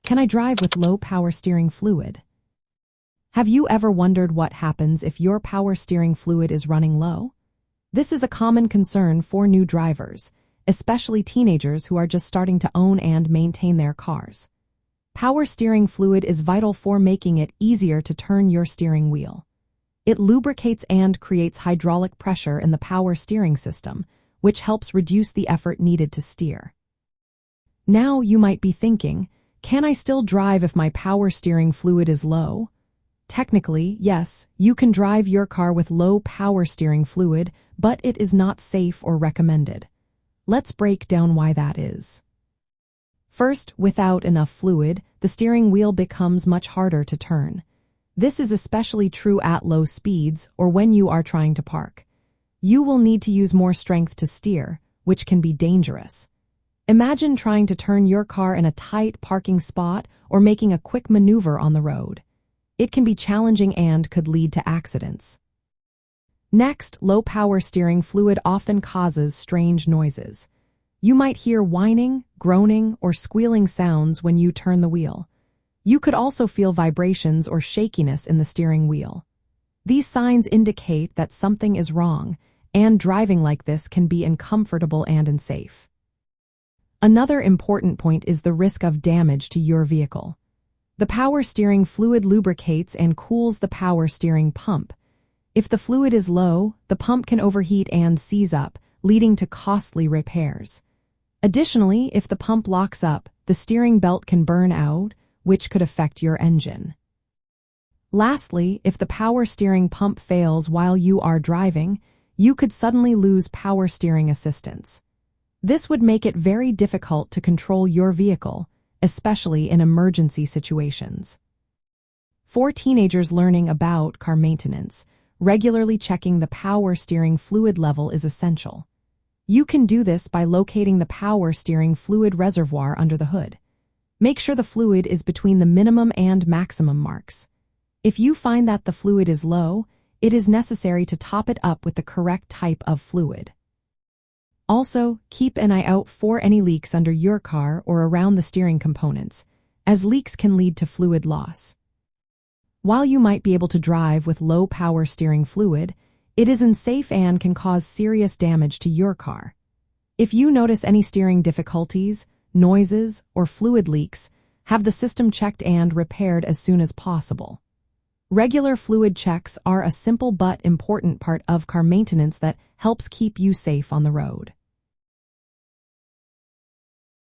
Can I drive with low power steering fluid? Have you ever wondered what happens if your power steering fluid is running low? This is a common concern for new drivers, especially teenagers who are just starting to own and maintain their cars. Power steering fluid is vital for making it easier to turn your steering wheel. It lubricates and creates hydraulic pressure in the power steering system, which helps reduce the effort needed to steer. Now you might be thinking, can I still drive if my power steering fluid is low? Technically, yes, you can drive your car with low power steering fluid, but it is not safe or recommended. Let's break down why that is. First, without enough fluid, the steering wheel becomes much harder to turn. This is especially true at low speeds or when you are trying to park. You will need to use more strength to steer, which can be dangerous. Imagine trying to turn your car in a tight parking spot or making a quick maneuver on the road. It can be challenging and could lead to accidents. Next, low power steering fluid often causes strange noises. You might hear whining, groaning, or squealing sounds when you turn the wheel. You could also feel vibrations or shakiness in the steering wheel. These signs indicate that something is wrong, and driving like this can be uncomfortable and unsafe. Another important point is the risk of damage to your vehicle. The power steering fluid lubricates and cools the power steering pump. If the fluid is low, the pump can overheat and seize up, leading to costly repairs. Additionally, if the pump locks up, the steering belt can burn out, which could affect your engine. Lastly, if the power steering pump fails while you are driving, you could suddenly lose power steering assistance. This would make it very difficult to control your vehicle, especially in emergency situations. For teenagers learning about car maintenance, regularly checking the power steering fluid level is essential. You can do this by locating the power steering fluid reservoir under the hood. Make sure the fluid is between the minimum and maximum marks. If you find that the fluid is low, it is necessary to top it up with the correct type of fluid. Also, keep an eye out for any leaks under your car or around the steering components, as leaks can lead to fluid loss. While you might be able to drive with low power steering fluid, it is unsafe and can cause serious damage to your car. If you notice any steering difficulties, noises, or fluid leaks, have the system checked and repaired as soon as possible. Regular fluid checks are a simple but important part of car maintenance that helps keep you safe on the road.